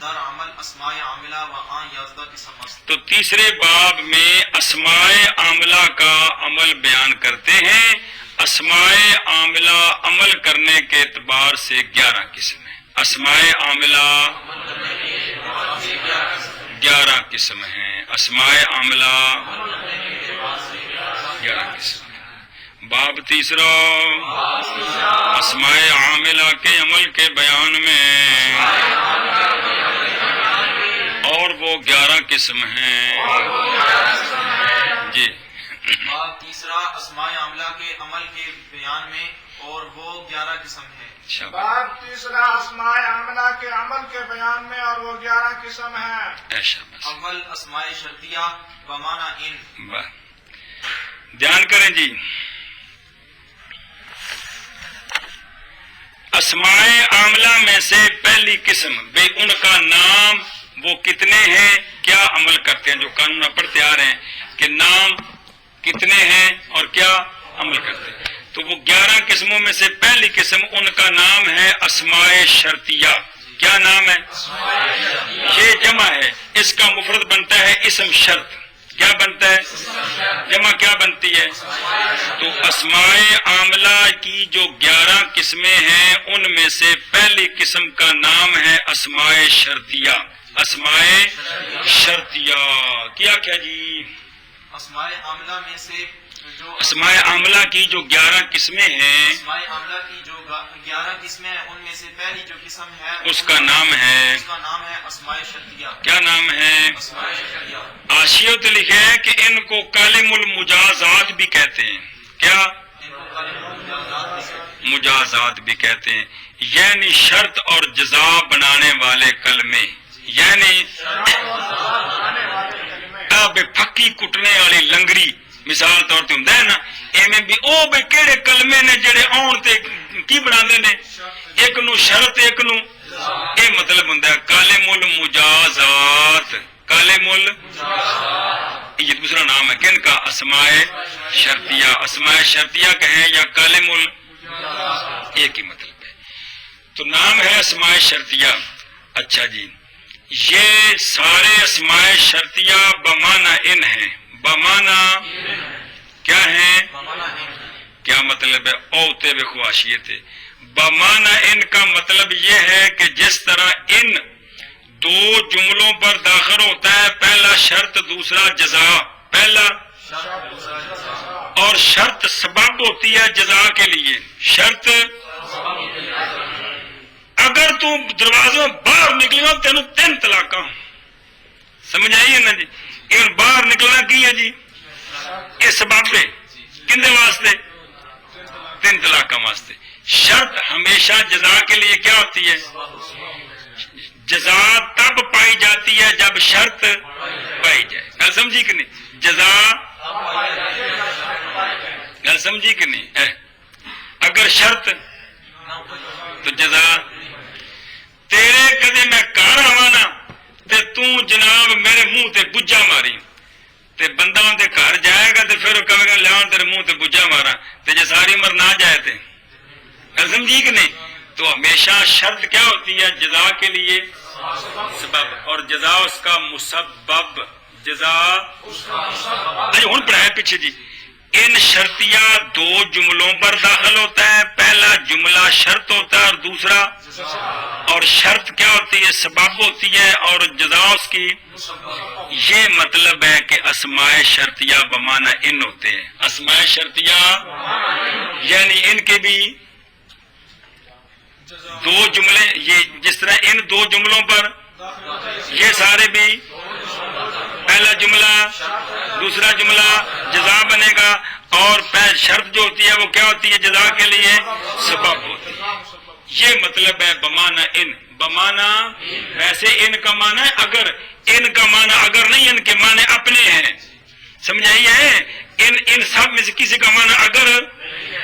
در عمل اسماء عاملہ و آن 11 قسم است. تو تیسرے باب میں اسماء عاملہ کا عمل بیان کرتے ہیں. اسماء عاملہ عمل کرنے کے اعتبار سے 11 قسم ہیں. اسماء عاملہ 11 قسم ہیں. اسماء عاملہ 11 قسم ہیں. باب تیسرا اسماء عاملہ کے عمل کے بیان میں اور وہ 11 قسم ہیں. جی باب تیسرا اسماء عاملہ کے عمل کے بیان میں اور وہ 11 قسم ہے. باب تیسرا اسماء عاملہ کے عمل کے بیان میں اور وہ 11 قسم ہیں. اول اسماء شرطیہ بمعنی ان. دھیان کریں جی. اسماء عاملہ میں سے پہلی قسم بے ان کا نام وہ کتنے ہیں کیا عمل کرتے ہیں. جو قانون پڑھتے آ رہے ہیں کہ نام کتنے ہیں اور کیا عمل کرتے ہیں. تو وہ 11 قسموں میں سے پہلی قسم ان کا نام ہے اسماء شرطیہ. کیا نام ہے؟ یہ جمع ہے. اس کا مفرد بنتا ہے اسم شرط. کیا بنتا ہے؟ جمع کیا بنتی ہے؟ تو اسماء عاملہ کی جو 11 قسمیں ہیں ان میں سے پہلی قسم کا نام ہے اسماء شرطیہ. اسماء شرطیہ کیا جی؟ اسماء عاملہ میں سے جو اسماء عاملہ کی جو 11 قسمیں ہیں اسماء عاملہ کی جو 11 قسمیں ہیں ان میں سے پہلی جو قسم ہے اس کا نام ہے اسماء شرطیہ. کیا نام ہے؟ اسماء شرطیہ. حاشیت لکھے ہے کہ ان کو کلم المجازات بھی کہتے ہیں. کیا؟ مجازات بھی کہتے ہیں. یعنی شرط اور جزا بنانے والے کلمے. یعنی پھکی کٹنے والی لنگری مثال طور تے ہوندا ہے نا ایویں بھی او بے کیڑے کلمے نے جڑے آن تے کی بناندے نے ایک نو شرط ایک نو اے مطلب ہوندا ہے کلم المجازات. کلم یہ دوسرا نام ہے کن کا؟ اسماء شرطیہ. اسماء شرطیہ کہیں یا کلم ایک ہی مطلب ہے. تو نام ہے اسماء شرطیہ. اچھا جی یہ سارے اسماء شرطیہ بمعنی ان ہیں. بمعنی کیا ہیں؟ کیا مطلب ہے؟ اوتے بے خواہشیت. بمعنی ان کا مطلب یہ ہے کہ جس طرح ان 2 جملوں پر داخل ہوتا ہے پہلا شرط دوسرا جزا. پہلا اور شرط سبب ہوتی ہے جزا کے لیے. شرط اگر تو دروازوں باہر نکلے گا تینوں 3 طلاق. سمجھ آئیے نا جی. یہ باہر نکلنا کی ہے جی یہ سبب ہے کندے واسطے 3 طلاق واسطے. شرط ہمیشہ جزا کے لیے کیا ہوتی ہے؟ جزا تب پائی جاتی ہے جب شرط پائی جائے. گل سمجھی کہ نہیں؟ جزا گل سمجھی کہ نہیں؟ اگر شرط تو جزا. تیرے کدے میں گھر آواں نا تے تو جناب میرے منہ تے بجا ماری تے بندہ دے گھر جائے گا تے پھر کہے گا لیا تیرے منہ تے بجا مارا تے جے ساری عمر نہ جائے تے سمجھی کہ نہیں. تو ہمیشہ شرط کیا ہوتی ہے؟ جزا کے لیے سبب اور جزا اس کا مسبب. جزا ہن پڑھایا پیچھے جی. ان شرطیہ 2 جملوں پر داخل ہوتا ہے. پہلا جملہ شرط ہوتا ہے اور دوسرا اور شرط کیا ہوتی ہے؟ سبب ہوتی ہے اور جزا اس کی. یہ مطلب ہے کہ اسماء شرطیہ بمعنی ان ہوتے ہیں. اسماء شرطیہ یعنی ان کے بھی 2 جملے یہ جس طرح ان 2 جملوں پر یہ سارے بھی پہلا جملہ دوسرا جملہ جزا بنے گا اور شرط جو ہوتی ہے وہ کیا ہوتی ہے؟ جزا کے لیے سبب ہوتی ہے. یہ مطلب ہے بمعنی ان. بمعنی ویسے ان کا معنی ہے اگر. ان کا معنی اگر نہیں ان کے معنی اپنے ہیں. سمجھائیے ان سب میں سے کسی کا معنی اگر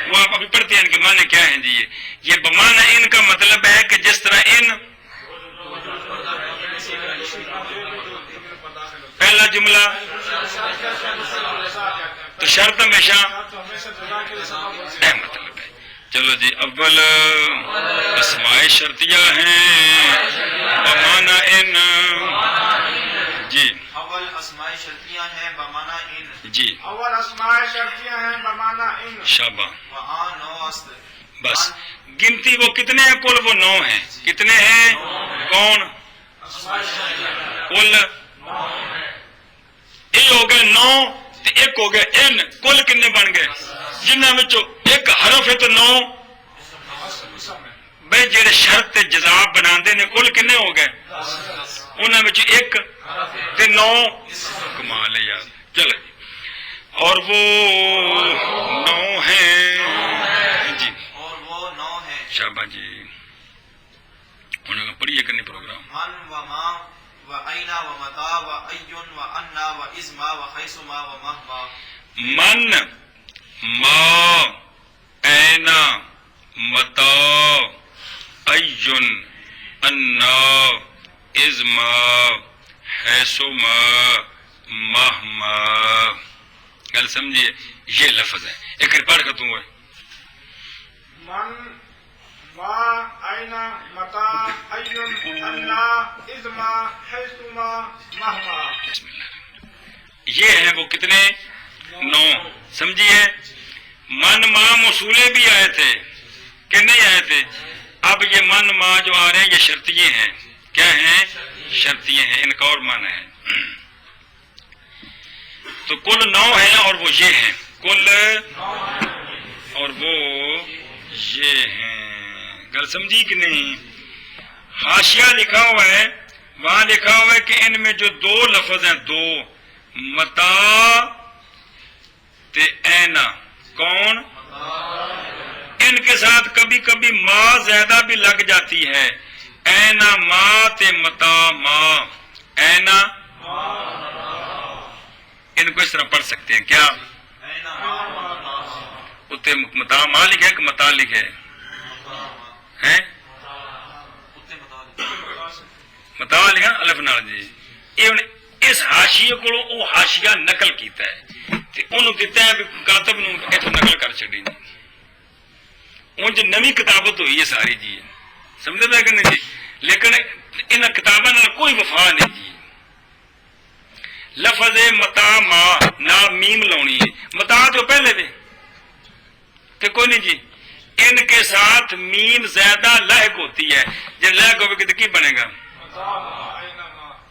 وہ آپ ابھی پڑھتے ہیں ان کے معنی کیا ہیں جی. یہ بمعنی ان کا مطلب ہے کہ جس طرح ان پہلا جملہ تو شرط ہمیشہ مطلب ہے. چلو جی اول اسماء شرطیہ ہیں بمعنی ان اسماء شرطیہ ہیں بمانا ان جی اول اسماء شرطیہ ہیں بمانا ان شابہ و آن نو است بس گنتی وہ کتنے ہیں کل وہ 9 ہیں کتنے ہیں کون کل یہ ہو گئے 9 تے ایک ہو گئے ان کل کنے بن گئے جنہاں وچوں ایک حرف ہے تو 9 بھئی جڑے شرط تے جزاب بناندے نے کل کنے ہو گئے انہاں وچ ایک تے 9 کمال ہے یار چلو اور وہ 9 ہیں جی اور وہ 9 ہیں شابہ جی انہوں نے پڑھیے کرنی پروگرام من و ما و اینا و متا و ایون و انا و ازما و خیسما و مہما من ما اینا متا ایون انا ازما حیثما مہما گل سمجھیے یہ لفظ ہے ایک پڑھ کر تم من ما اینا متا ایون انا ازما حیثما مہما بسم اللہ یہ ہیں وہ کتنے 9 سمجھیے من ما موصولے بھی آئے تھے کہ نہیں آئے تھے اب یہ من ما جو آ رہے ہیں یہ شرطیے ہیں کیا ہیں شرطیے ہیں ان کا اور معنی ہے تو کل 9 ہیں اور وہ یہ ہیں کل اور وہ یہ ہیں گل سمجھی کہ نہیں حاشیہ لکھا ہوا ہے وہاں لکھا ہوا ہے کہ ان میں جو 2 لفظ ہیں 2 متا تے اینا کون ان کے ساتھ کبھی کبھی ما زیادہ بھی لگ جاتی ہے اینا ما تے متا ما اینا ان کو اس طرح پڑھ سکتے ہیں کیا اتنے متا ما لکھے کہ متا لکھے ہیں متا لکھا الف نال جی یہ اس حاشیے کو وہ حاشیہ نقل کیتا ہے تے انہوں دیتا ہے کاتب نو اتو نقل کر چڑی جی انج نوی کتابت ہوئی ہے ساری جی سمجھے پہ کہ نہیں جی لیکن ان کتابوں نال کوئی وفا نہیں جی لفظ متا ما نہ میم لونی ہے متا تو پہلے دے کہ کوئی نہیں جی ان کے ساتھ میم زیادہ لہق ہوتی ہے جب لہق ہوگی تو کی بنے گا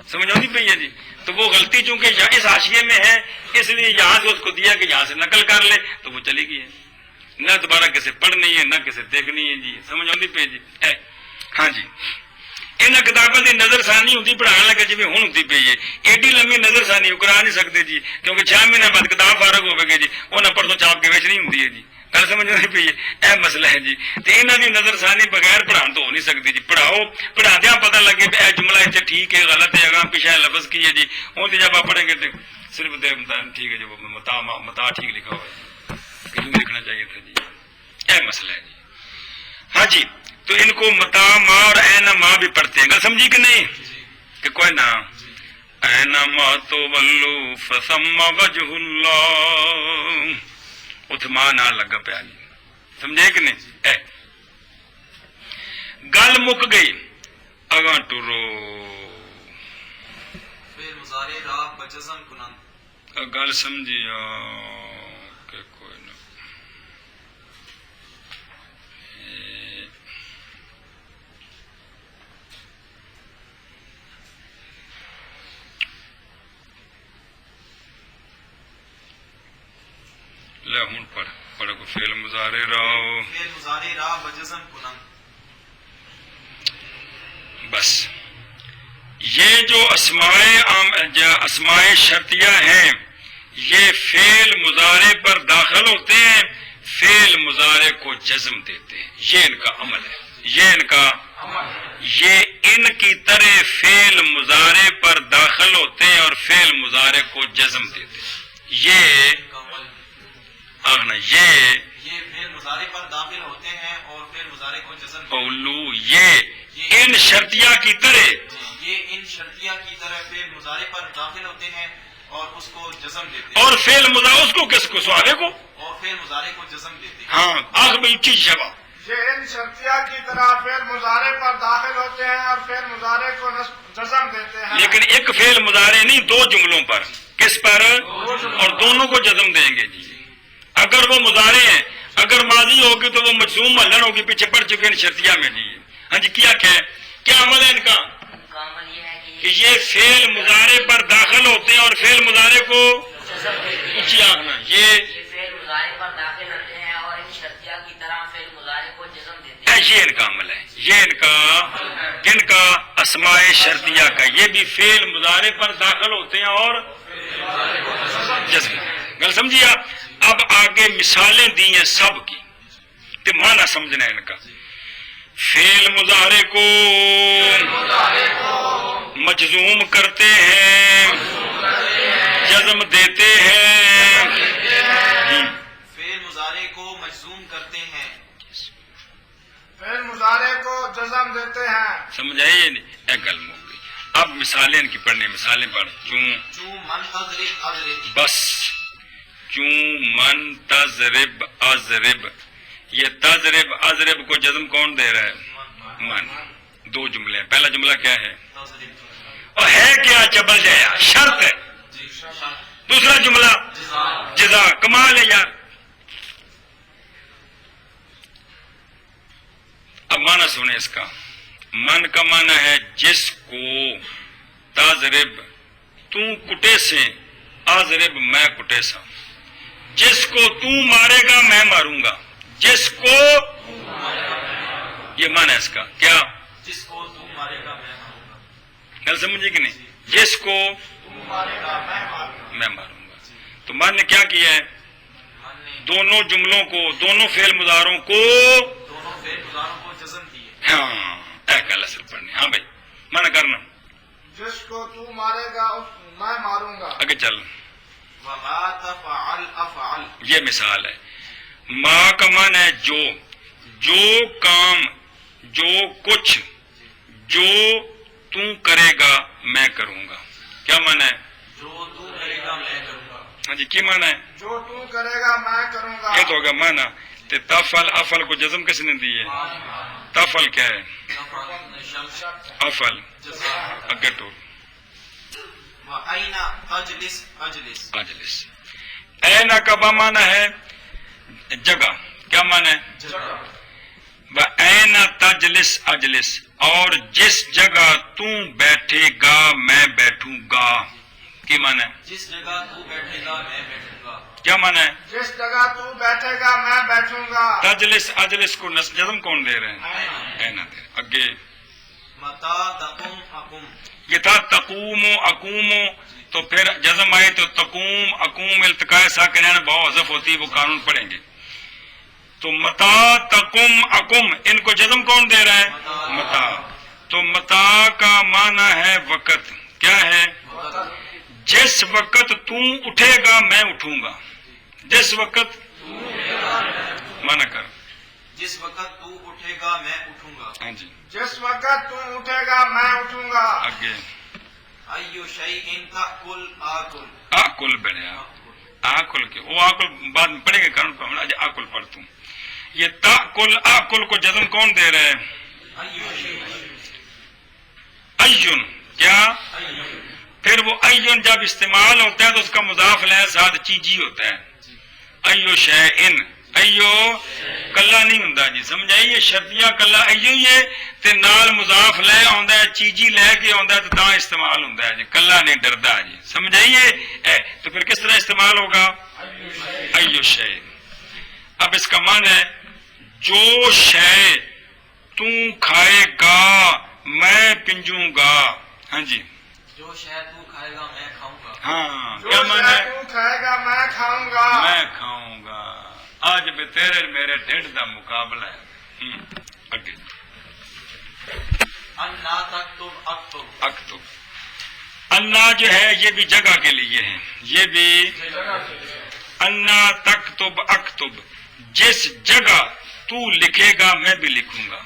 سمجھ آتی پہ ہے جی تو وہ غلطی چونکہ اس حاشیے میں ہے اس لیے یہاں سے اس کو دیا کہ یہاں سے نقل کر لے تو وہ چلی گئی ہے نہ دوبارہ کسے پڑھنی ہے نہ کسے دیکھنی ہے جی سمجھ آتی پہ جی ہاں جی ان کتابوں کی نظر ثانی ہوتی پڑھانے لگے جی ہوں ہوتی پی ہے ایڈی لمبی نظر ثانی کرا نہیں سکتے جی کیونکہ 6 مہینے بعد کتاب فارغ ہوے گی جی انہیں پرسوں چاپ کے ویچنی ہوتی ہے جی گل سمجھ نہیں پی ہے یہ مسئلہ ہے جی تو یہاں کی نظر ثانی بغیر پڑھان تو ہو نہیں سکتی جی پڑھاؤ پڑھا پتہ لگے یہ جملہ اتنے ٹھیک ہے غلط ہے اگاں پیچھے لفظ کی ہے جی ہوں جب آپ پڑھیں گے تو صرف ٹھیک ہے جی متا ٹھیک لکھا ہوا ہے کیوں لکھنا چاہیے تھا جی یہ مسئلہ ہے جی ہاں جی تو ان کو متا ما اور اینا ما بھی پڑھتے ہیں گل سمجھی کہ نہیں کہ کوئی نہ اینا ما تو ولو فثم وجہ اللہ اتھ ماں نہ لگا پیا جی سمجھے کہ نہیں گل مک گئی اگاں ٹرو پھر مضارع راہ بجزم کنند گل سمجھی کہ کوئی نہ لے ہوں پڑھ کو فعل مضارع راہ فعل مضارع راہ بجزم کنند بس یہ جو اسماء شرطیہ ہیں یہ فعل مضارع پر داخل ہوتے ہیں فعل مضارع کو جزم دیتے ہیں یہ ان کا عمل ہے یہ ان کی طرح فعل مضارع پر داخل ہوتے ہیں اور فعل مضارع کو جزم دیتے ہیں یہ فعل مضارع پر داخل ہوتے ہیں اور فعل مضارع کو جزم قولو یہ ان شرطیہ کی طرح یہ ان شرطیہ کی طرح فعل مضارع پر داخل ہوتے ہیں اور اس کو جزم دیتے ہیں اور فعل مضارع اس کو کس کو سوالے کو اور فعل مضارع کو جزم دیتے ہیں ہاں آخر میں چیز جواب یہ ان شرطیہ کی طرح فعل مضارع پر داخل ہوتے ہیں اور فعل مضارع کو جزم دیتے ہیں. لیکن ایک فعل مضارع نہیں، دو جملوں پر. کس پر؟ اور دونوں کو جزم دیں گے جی. اگر وہ مضارع ہیں، اگر ماضی ہوگی تو وہ مجزوم محلن ہوگی، پیچھے پڑ چکے ہیں شرطیہ میں جی. ہاں جی، کیا کیا عمل ہے ان کا؟ کہ یہ فعل مضارع پر داخل ہوتے ہیں اور فعل مضارع کو اونچی آنکھنا، یہ فعل مضارع پر داخل ہوتے ہیں اور ان شرطیہ کی طرح فعل مضارع کو جزم دیتے ہیں. یہ ان کا عمل ہے. یہ ان کا اسماء شرطیہ کا، یہ بھی فعل مضارع پر داخل ہوتے ہیں اور جزم. گل سمجھیے آپ؟ اب آگے مثالیں دی ہیں سب کی، تو معنی سمجھنا ہے ان کا. فعل مضارع کو مجزوم کرتے ہیں، جزم دیتے ہیں. فعل مضارع کو مجزوم کرتے ہیں، فعل مضارع کو جزم دیتے ہیں. سمجھ آئی یہ نہیں؟ ایک گل ہو گئی. اب مثالیں ان کی پڑھنی، مثالیں پڑھ. چوں من تضرب اضرب، بس چوں من تضرب اضرب، یہ تضرب اضرب کو جزم کون دے رہا ہے؟ من. دو جملے ہیں. پہلا جملہ کیا ہے؟ تضرب، اور ہے کیا؟ چبل جایا، شرط ہے. جی شرط، دوسرا جملہ جزا، جزا. کمال ہے یار. اب معنی سنیں اس کا. من کا معنی ہے جس کو، تضرب تو کٹے سے، اضرب میں کٹے سا. جس کو تو مارے گا میں ماروں گا، جس کو، یہ معنی ہے اس کا. کیا؟ جس کو تو مارے گا میں ماروں گا. گل سمجھے کہ نہیں؟ جس کو مارے گا میں ماروں گا. تو من نے کیا کیا ہے؟ من نے دونوں جملوں کو، دونوں فعل مضارعوں کو، دونوں فعل مضارعوں کو جزم دیے. ہاں ایک اصل پڑھنے. ہاں بھائی منع کرنا. جس کو تو مارے گا میں ماروں گا. آگے چل. وما تفعل افعل، یہ مثال ہے. ما کا معنی ہے جو کام، جو کچھ، جو تو کرے گا میں کروں گا. کیا معنی ہے؟ جو تو کرے گا میں کروں گا. ہاں جی، کی معنی ہے؟ جو تو کرے گا میں کروں گا. یہ تو ہوگا معنی. تے تفعل افعل کو جزم کس نے دی ہے؟ تفعل کیا ہے؟ افعل. جزا. اگے ٹول. وأين أجلس أجلس، اجلس. اینا کا معنی ہے جگہ. کیا معنی ہے؟ جگہ. وَأَيْنَ تَجْلِسْ اجلس، اور جس جگہ تو بیٹھے گا میں بیٹھوں گا. کی معنی ہے؟ جس جگہ تو بیٹھے گا میں بیٹھوں گا. کیا معنی ہے؟ جس جگہ تو بیٹھے گا میں بیٹھوں گا. تجلس اجلس کو جزم کون دے رہے ہیں؟ اینا دے. اگے متى تقوم أقوم، یہ تھا تقوم و اقوم، تو پھر جزم آئے تو تقوم اقوم التقاء ساکنین بہت حذف ہوتی، وہ قانون پڑھیں گے. تو متا تقوم اقوم، ان کو جزم کون دے رہا ہے؟ متا. تو متا کا معنی ہے وقت. کیا ہے؟ جس وقت تو اٹھے گا میں اٹھوں گا. جس وقت مانا کر. جس وقت تو اٹھے گا میں اٹھوں گا. ہاں جی. جس وقت تو اٹھے گا میں اٹھوں گا. آگے أي شيء تأكل آكل، آکل بڑھیا. آکل کے وہ آکل بعد میں پڑھیں گے، کارن پر آج آکل پڑھتا ہوں. یہ تاکل آکل کو جزم کون دے رہے ہیں؟ أي شيء، ایون. کیا؟ پھر وہ ایون جب استعمال ہوتا ہے تو اس کا مضاف لہ ساتھ چیجی ہوتا ہے. ایو شیئن، ایو کلا نہیں ہوندا جی. سمجھائیے؟ شرطیہ کلا ایو ہی ہے تے نال مضاف لے آندا ہے، چیجی لے کے آندا ہے تو تاں استعمال ہوندا ہے جی. کلا نہیں ڈردا جی. سمجھائیے؟ تو پھر کس طرح استعمال ہوگا؟ ایو شے. اب اس کا معنی ہے جو شے تو کھائے گا میں پنجوں گا. ہاں جی. جو شہد تو کھائے گا میں کھاؤں گا. ہاں جو کیا معنی شے ہے؟ تو کھائے گا میں کھاؤں گا. میں کھاؤں گا. آج بھی تیرے میرے ڈھڈ دا مقابلہ ہے. اگے أنا تكتب أكتب، اکتب. انا جو ہے یہ بھی جگہ کے لیے ہے. یہ بھی انا تکتب اکتب، جس جگہ تو لکھے گا میں بھی لکھوں گا.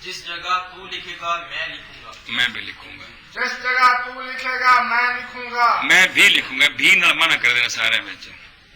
جس جگہ تو لکھے گا میں لکھوں گا. میں بھی لکھوں گا. جس جگہ تو لکھے گا میں لکھوں گا. میں بھی لکھوں گا. بھی نہ منع کر دینا سارے میں.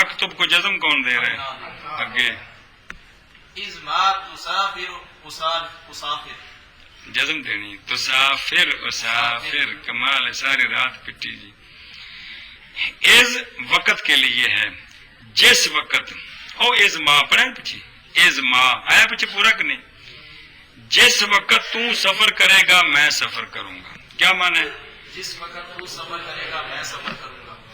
اکتب کو جزم کون دے رہے ہیں؟ اگے إذ ما تسافر أسافر جزم دینی اسافر کمال ہے، ساری رات پٹی جی۔ از وقت کے لیے ہے، جس وقت او از ما پڑھیں پیچھے، از ما آیا پیچھے پورا کہ نہیں؟ جس وقت تو سفر کرے گا میں سفر کروں گا، کیا معنی ہے؟ جس وقت تو سفر کرے گا میں سفر کروں گا۔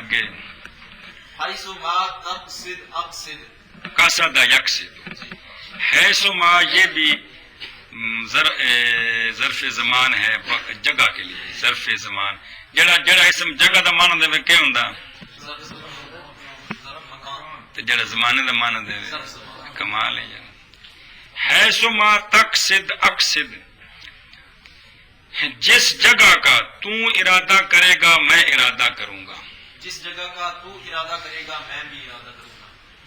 اگے حيث ما تقصد أقصد قصد یقصد ہے سو ما، یہ بھی ظرف زمان ہے جگہ کے لیے، ظرف زمان جڑا اسم جگہ دا معنی دے کہ ہوندا، ظرف مکان تے جڑا زمانے دا معنی دے ظرف زمان۔ کمال ہے یار۔ ہے سو ما تقصد اقصد، جس جگہ کا تو ارادہ کرے گا میں ارادہ کروں گا۔ جس جگہ کا تو ارادہ کرے گا میں بھی ارادہ کروں گا۔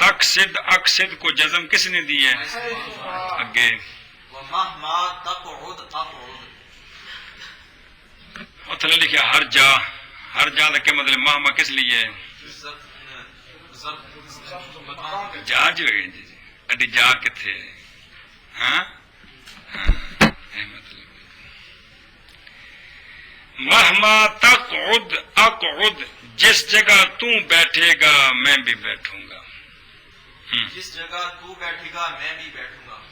تقصد اقصد کو جزم کس نے دی ہے؟ اگے ومهما تقعد أقعد اور تھلے لکھا ہر جا دا کیا مطلب؟ ماہ کس لیے ہے؟ ظرف مکان جا جو ہے جی اڈی جا کتھے ہے؟ ہاں مطلب مہما تقعد اقعد، جس جگہ تو بیٹھے گا میں بھی بیٹھوں گا۔ جس جگہ تو بیٹھے گا میں بھی بیٹھوں گا۔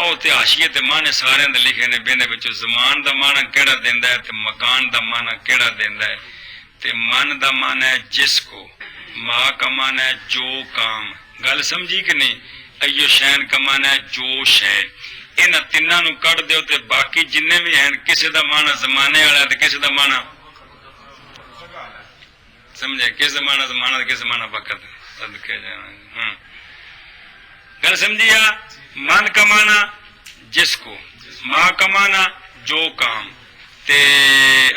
او تے حاشیے تے معنی سارے دے لکھے نے بینے وچوں زمان دا معنی کیڑا دیندا ہے تے مکان دا معنی کیڑا دیندا ہے؟ تے من دا معنی ہے جس کو، ما کا معنی ہے جو کام، گل سمجھی کہ نہیں؟ ایو شین کا معنی ہے جو شے، انہاں تیناں نو کڈ دیو تے باقی جننے بھی ہیں کسے دا معنی زمانے والا تے کسے دا معنی سمجھے، کس زمانہ زمانہ تے کس زمانہ وقت صدقے جانا۔ گل سمجھیا؟ من کا معنی جس کو، ماں کا معنی جو کام، تے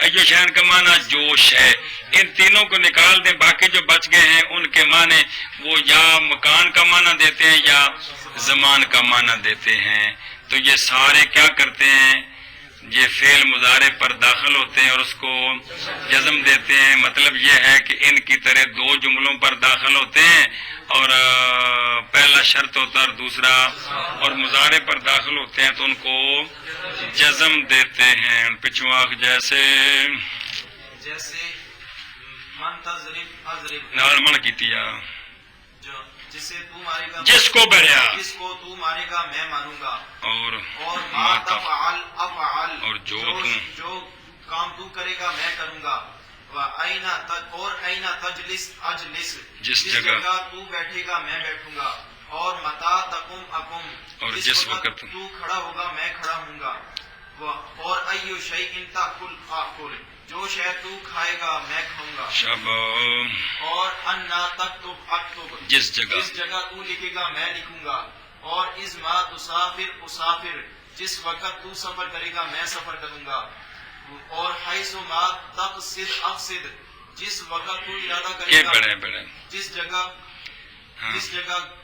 ایو شہن کا معنی جو شے، ان تینوں کو نکال دیں، باقی جو بچ گئے ہیں ان کے معنی وہ یا مکان کا معنی دیتے ہیں یا زمان کا معنی دیتے ہیں۔ تو یہ سارے کیا کرتے ہیں؟ یہ فعل مضارع پر داخل ہوتے ہیں اور اس کو جزم دیتے ہیں۔ مطلب یہ ہے کہ ان کی طرح دو جملوں پر داخل ہوتے ہیں اور پہلا شرط ہوتا ہے اور دوسرا، اور مضارع پر داخل ہوتے ہیں تو ان کو جزم دیتے ہیں۔ پچھو آنکھ جیسے من تضرب اضرب، نال من کیتیا، جسے تو مارے گا جس کو بڑھیا، جس کو تو مارے گا میں ماروں گا۔ اور اور ما تفعل افعل، اور جو کام تو کرے گا میں کروں گا۔ اور اینا تجلس اجلس، جس جگہ تو بیٹھے گا میں بیٹھوں گا۔ اور متا تقم اقم، اور جس وقت تو کھڑا ہوگا میں کھڑا ہوں گا۔ اور ایو شیء تاکل آکل، جو شے تو کھائے گا میں کھاؤں گا۔ اور انا تکتب اکتب، جس جگہ تو لکھے گا میں لکھوں گا۔ اور از ما تسافر اسافر، جس وقت تو سفر کرے گا میں سفر کروں گا۔ اور حیث ما تقصد اقصد، جس وقت تو ارادہ کرے گا، بڑے جس جگہ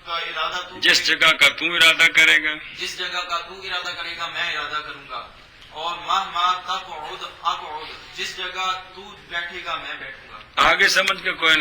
کا ارادہ تو جس جگہ کا تو ارادہ کرے گا، جس جگہ کا تو ارادہ کرے گا میں ارادہ کروں گا۔ اور مہما تقعد اقعد، جس جگہ تو بیٹھے گا میں بیٹھوں گا۔ آگے سمجھ کے کوئی نہیں۔